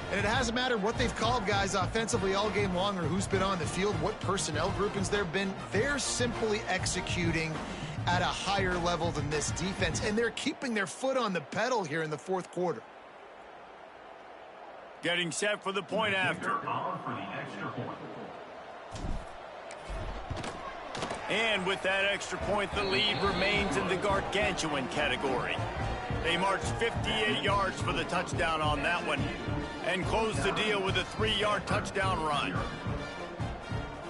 And it hasn't mattered what they've called guys offensively all game long or who's been on the field, what personnel groupings there have been. They're simply executing at a higher level than this defense, and they're keeping their foot on the pedal here in the 4th quarter. Getting set for the point after. And with that extra point, the lead remains in the gargantuan category. They marched 58 yards for the touchdown on that one and closed the deal with a 3-yard touchdown run.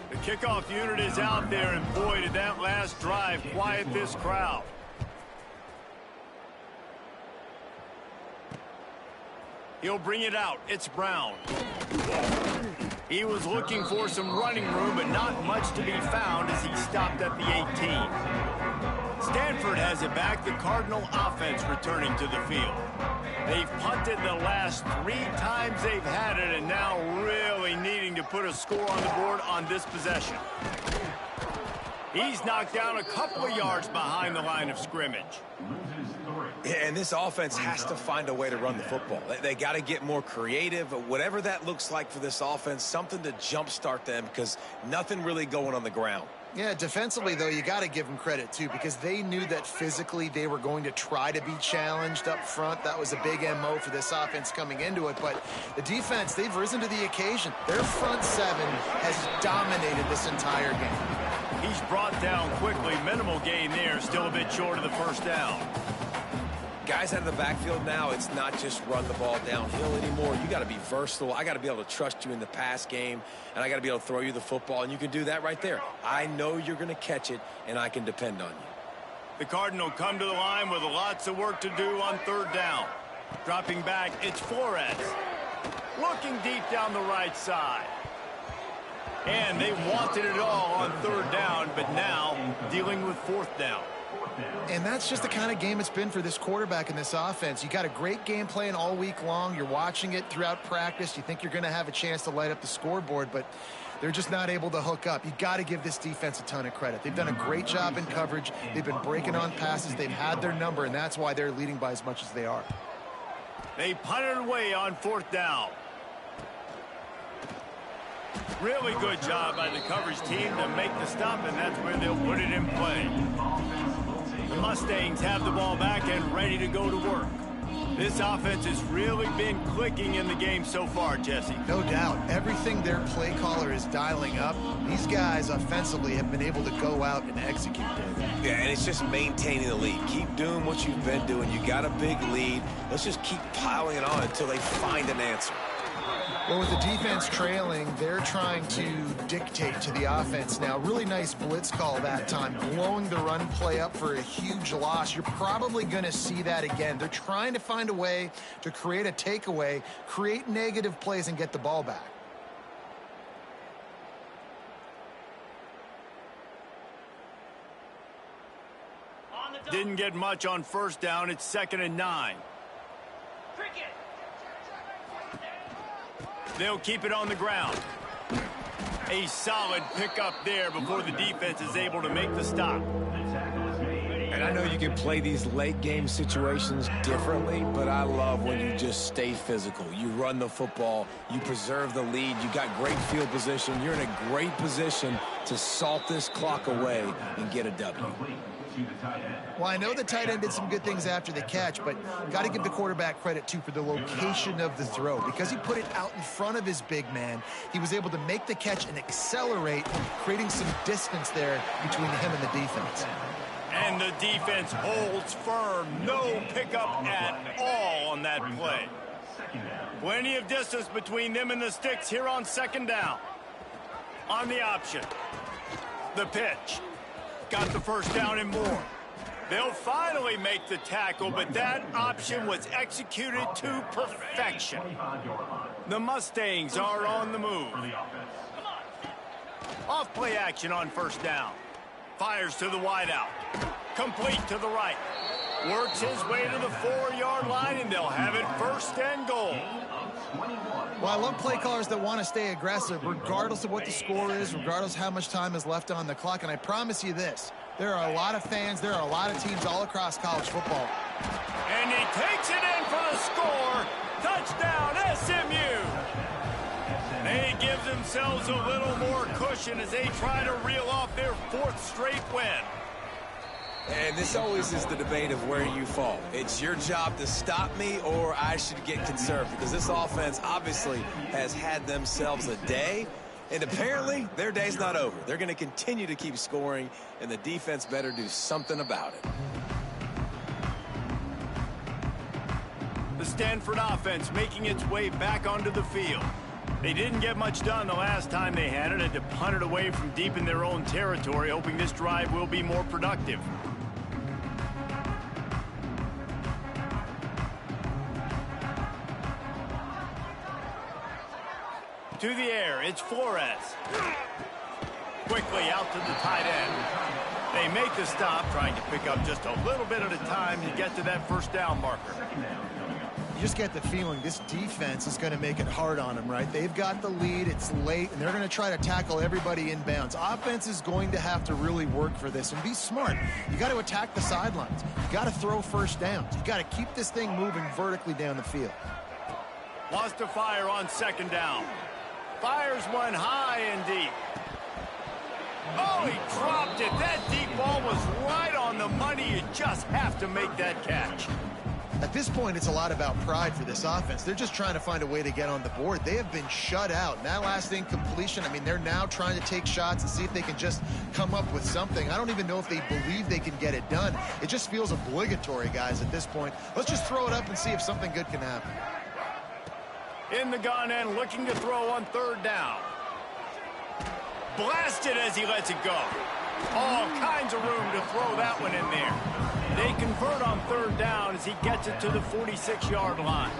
The kickoff unit is out there, and boy, did that last drive quiet this crowd. He'll bring it out. It's Brown. He was looking for some running room, but not much to be found as he stopped at the 18. Stanford has it back. The Cardinal offense returning to the field. They've punted the last 3 times they've had it, and now really needing to put a score on the board on this possession. He's knocked down a couple of yards behind the line of scrimmage. Yeah, and this offense has to find a way to run the football. They got to get more creative, whatever that looks like for this offense, something to jumpstart them because nothing really going on the ground. Yeah, defensively, though, you got to give them credit, too, because they knew that physically they were going to try to be challenged up front. That was a big MO for this offense coming into it. But the defense, they've risen to the occasion. Their front 7 has dominated this entire game. He's brought down quickly. Minimal gain there. Still a bit short of the first down. Guys out of the backfield now, it's not just run the ball downhill anymore. You got to be versatile. I got to be able to trust you in the pass game, and I got to be able to throw you the football, and you can do that right there. I know you're going to catch it, and I can depend on you. The Cardinal come to the line with lots of work to do on 3rd down. Dropping back, it's Flores. Looking deep down the right side. And they wanted it all on 3rd down, but now dealing with 4th down. And that's just the kind of game it's been for this quarterback in this offense. You got a great game plan all week long. You're watching it throughout practice. You think you're going to have a chance to light up the scoreboard, but they're just not able to hook up. You got to give this defense a ton of credit. They've done a great job in coverage. They've been breaking on passes. They've had their number, and that's why they're leading by as much as they are. They punted away on 4th down. Really good job by the coverage team to make the stop, and that's where they'll put it in play. The Mustangs have the ball back and ready to go to work. This offense has really been clicking in the game so far, Jesse. No doubt. Everything their play caller is dialing up, these guys offensively have been able to go out and execute, David. Yeah, and it's just maintaining the lead. Keep doing what you've been doing. You got a big lead. Let's just keep piling it on until they find an answer. Well, with the defense trailing, they're trying to dictate to the offense now. Really nice blitz call that time, blowing the run play up for a huge loss. You're probably going to see that again. They're trying to find a way to create a takeaway, create negative plays, and get the ball back. Didn't get much on 1st down. It's 2nd and 9. They'll keep it on the ground. A solid pickup there before the defense is able to make the stop. And I know you can play these late game situations differently, but I love when you just stay physical. You run the football, you preserve the lead, you got great field position. You're in a great position to salt this clock away and get a W. Well, I know the tight end did some good things after the catch, but got to give the quarterback credit, too, for the location of the throw. Because he put it out in front of his big man, he was able to make the catch and accelerate, creating some distance there between him and the defense. And the defense holds firm. No pickup at all on that play. Plenty of distance between them and the sticks here on 2nd down. On the option. The pitch. Got the 1st down and more. They'll finally make the tackle, but that option was executed to perfection. The Mustangs are on the move. Off play action on 1st down. Fires to the wideout. Complete to the right. Works his way to the 4-yard line, and they'll have it 1st and goal. Well, I love play callers that want to stay aggressive, regardless of what the score is, regardless of how much time is left on the clock. And I promise you this, there are a lot of fans, there are a lot of teams all across college football. And he takes it in for the score. Touchdown, SMU. They give themselves a little more cushion as they try to reel off their 4th straight win. And this always is the debate of where you fall. It's your job to stop me, or I should get conserved, because this offense obviously has had themselves a day, and apparently their day's not over. They're going to continue to keep scoring, and the defense better do something about it. The Stanford offense making its way back onto the field. They didn't get much done the last time they had it, and to punt it away from deep in their own territory, hoping this drive will be more productive. To the air, it's Flores. Quickly out to the tight end. They make the stop, trying to pick up just a little bit at a time to get to that first down marker. You just get the feeling this defense is going to make it hard on them, right? They've got the lead, it's late, and they're going to try to tackle everybody inbounds. Offense is going to have to really work for this and be smart. You got to attack the sidelines. You got to throw first downs. You got to keep this thing moving vertically down the field. Lost to fire on second down. Fires one high and deep. Oh, he dropped it. That deep ball was right on the money. You just have to make that catch. At this point, it's a lot about pride for this offense. They're just trying to find a way to get on the board. They have been shut out. And that last incompletion, I mean, they're now trying to take shots and see if they can just come up with something. I don't even know if they believe they can get it done. It just feels obligatory, guys, at this point. Let's just throw it up and see if something good can happen. In the gun end, looking to throw on third down. Blasted as he lets it go. All kinds of room to throw that one in there. They convert on third down as he gets it to the 46-yard line.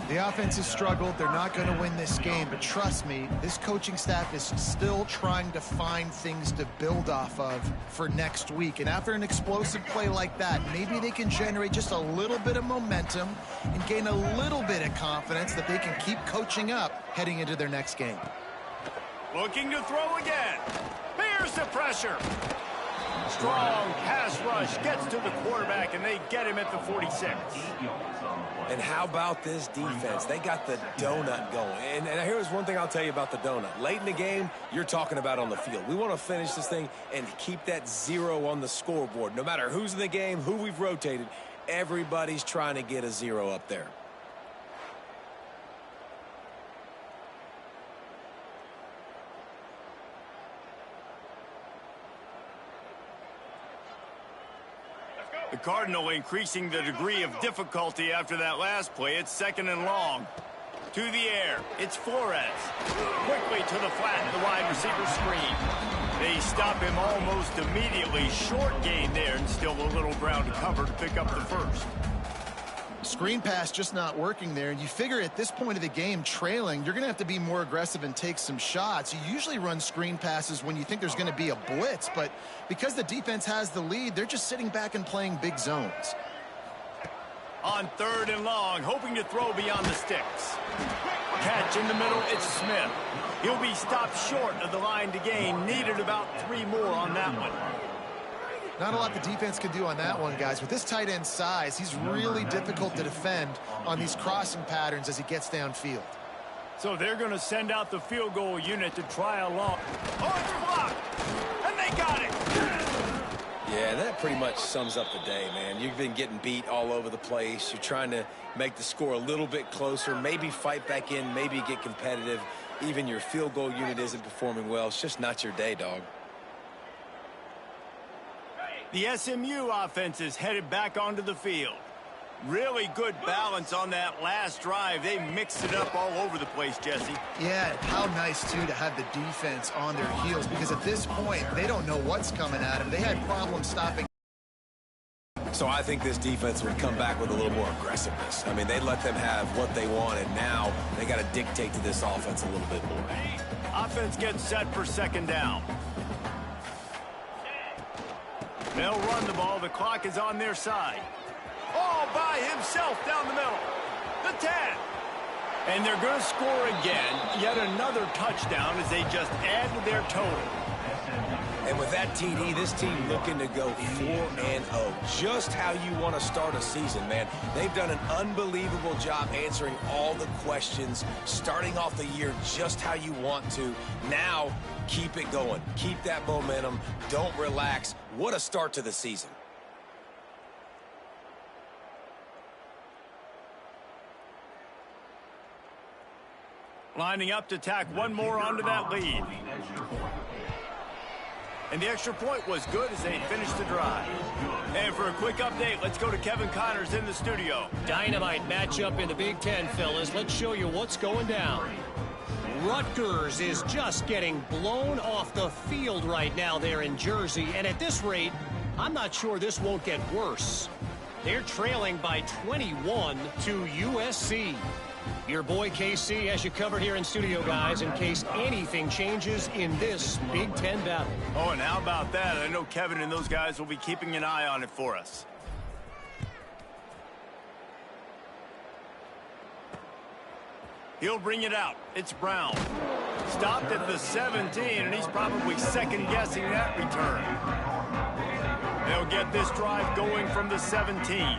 The offense has struggled. They're not going to win this game, but trust me, this coaching staff is still trying to find things to build off of for next week. And after an explosive play like that, maybe they can generate just a little bit of momentum and gain a little bit of confidence that they can keep coaching up heading into their next game. Looking to throw again. Here's the pressure. Strong pass rush gets to the quarterback, and they get him at the 46. And how about this defense? They got the donut going. And here's one thing I'll tell you about the donut. Late in the game, you're talking about on the field. We want to finish this thing and keep that 0 on the scoreboard. No matter who's in the game, who we've rotated, everybody's trying to get a 0 up there. The Cardinal increasing the degree of difficulty after that last play. It's second and long. To the air, it's Flores. Quickly to the flat, the wide receiver screen. They stop him almost immediately. Short gain there, and still a little ground to cover to pick up the first. Screen pass just not working there. And you figure at this point of the game, trailing, you're going to have to be more aggressive and take some shots. You usually run screen passes when you think there's going to be a blitz, but because the defense has the lead, they're just sitting back and playing big zones. On third and long, hoping to throw beyond the sticks. Catch in the middle, it's Smith. He'll be stopped short of the line to gain. Needed about 3 more on that one. Not a lot the defense can do on that one, guys. With this tight end size, he's really difficult to defend on these crossing patterns as he gets downfield. So they're going to send out the field goal unit to try a long. Oh, it's blocked! And they got it! Yeah, that pretty much sums up the day, man. You've been getting beat all over the place. You're trying to make the score a little bit closer, maybe fight back in, maybe get competitive. Even your field goal unit isn't performing well. It's just not your day, dog. The SMU offense is headed back onto the field. Really good balance on that last drive. They mixed it up all over the place, Jesse. Yeah, how nice, too, to have the defense on their heels, because at this point, they don't know what's coming at them. They had problems stopping. So I think this defense would come back with a little more aggressiveness. I mean, they let them have what they want, and now they got to dictate to this offense a little bit more. Offense gets set for second down. They'll run the ball. The clock is on their side. All by himself down the middle. The 10. And they're going to score again. Yet another touchdown as they just add to their total. And with that TD, this team looking to go 4-0. Just how you want to start a season, man. They've done an unbelievable job answering all the questions, starting off the year just how you want to. Now, keep it going. Keep that momentum. Don't relax. What a start to the season. Lining up to tack one more onto that lead. And the extra point was good as they finished the drive. And for a quick update, let's go to Kevin Connors in the studio. Dynamite matchup in the Big Ten, fellas. Let's show you what's going down. Rutgers is just getting blown off the field right now there in Jersey. And at this rate, I'm not sure this won't get worse. They're trailing by 21 to USC. Your boy KC has you covered here in studio, guys, in case anything changes in this Big Ten battle. Oh, and how about that? I know Kevin and those guys will be keeping an eye on it for us. He'll bring it out. It's Brown. Stopped at the 17, and he's probably second-guessing that return. They'll get this drive going from the 17.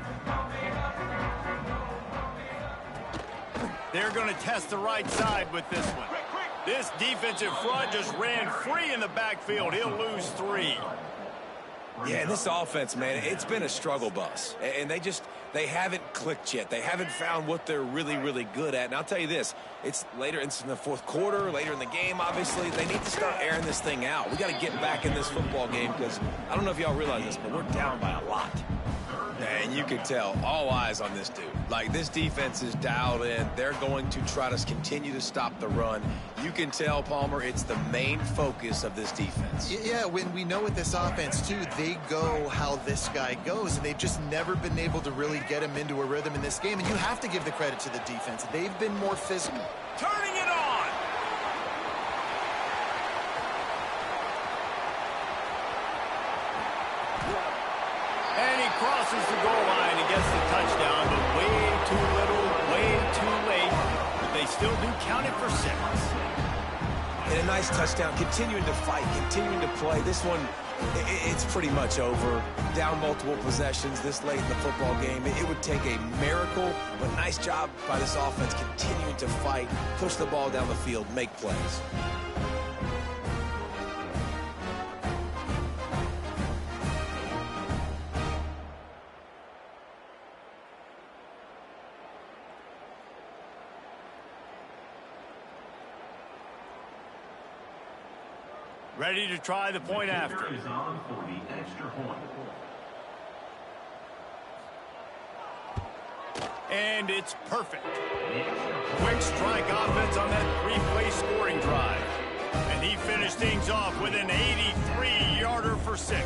They're going to test the right side with this one. This defensive front just ran free in the backfield. He'll lose 3. Yeah, this offense, man, it's been a struggle bus. And they haven't clicked yet. They haven't found what they're really, really good at. And I'll tell you this, it's later in the fourth quarter, later in the game, obviously. They need to start airing this thing out. We got to get back in this football game because I don't know if y'all realize this, but we're down by a lot. And you can tell, all eyes on this dude. Like, this defense is dialed in. They're going to try to continue to stop the run. You can tell, Palmer, it's the main focus of this defense. Yeah, when we know with this offense, too, they go how this guy goes, and they've just never been able to really get him into a rhythm in this game. And you have to give the credit to the defense. They've been more physical. Turning it on! And he crosses the goal line and gets the touchdown, but way too little, way too late. But they still do count it for 6. And a nice touchdown, continuing to fight, continuing to play. This one, it's pretty much over. Down multiple possessions this late in the football game. It would take a miracle, but nice job by this offense continuing to fight, push the ball down the field, make plays. Ready to try the point after. Is on for the extra point. And it's perfect. Quick strike offense on that 3-play scoring drive. And he finished things off with an 83-yarder for 6.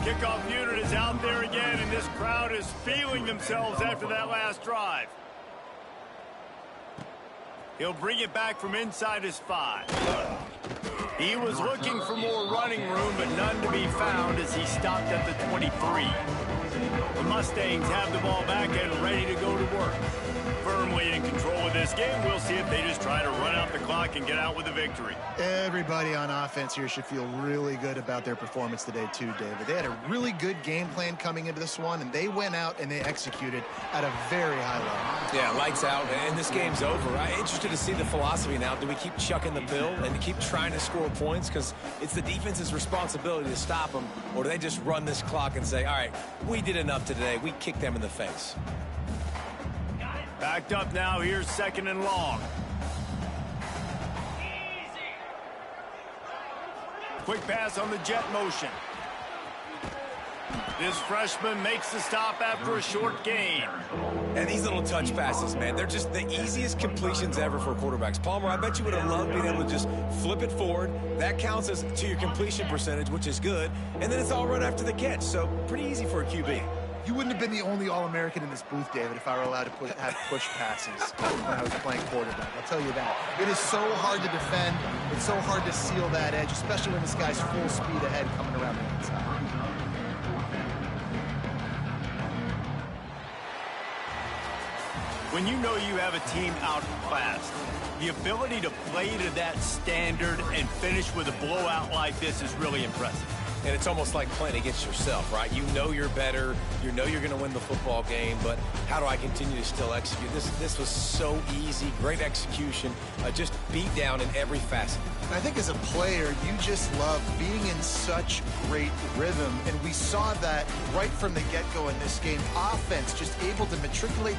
Kickoff unit is out there again, and this crowd is feeling themselves after that last drive. He'll bring it back from inside his 5. He was looking for more running room, but none to be found as he stopped at the 23. The Mustangs have the ball back and ready to go to work. Firmly in control of this game, we'll see if they just try to run out the clock and get out with a victory. Everybody on offense here should feel really good about their performance today, too, David. They had a really good game plan coming into this one, and they went out and they executed at a very high level. Yeah, lights out, and this game's over. I'm interested to see the philosophy now. Do we keep chucking the pill and keep trying to score points? Because it's the defense's responsibility to stop them, or do they just run this clock and say, all right, we did enough today. We kicked them in the face. Backed up now. Here's 2nd and long. Quick pass on the jet motion. This freshman makes the stop after a short gain. And these little touch passes, man, they're just the easiest completions ever for quarterbacks. Palmer, I bet you would have loved being able to just flip it forward. That counts as to your completion percentage, which is good. And then it's all run after the catch, so pretty easy for a QB. You wouldn't have been the only All-American in this booth, David, if I were allowed to have push passes when I was playing quarterback. I'll tell you that. It is so hard to defend. It's so hard to seal that edge, especially when this guy's full speed ahead coming around the inside. When you know you have a team outclassed, the ability to play to that standard and finish with a blowout like this is really impressive. And it's almost like playing against yourself, right? You know you're better. You know you're going to win the football game, but how do I continue to still execute? This was so easy, great execution, just beat down in every facet. I think as a player, you just love being in such great rhythm, and we saw that right from the get-go in this game. Offense just able to matriculate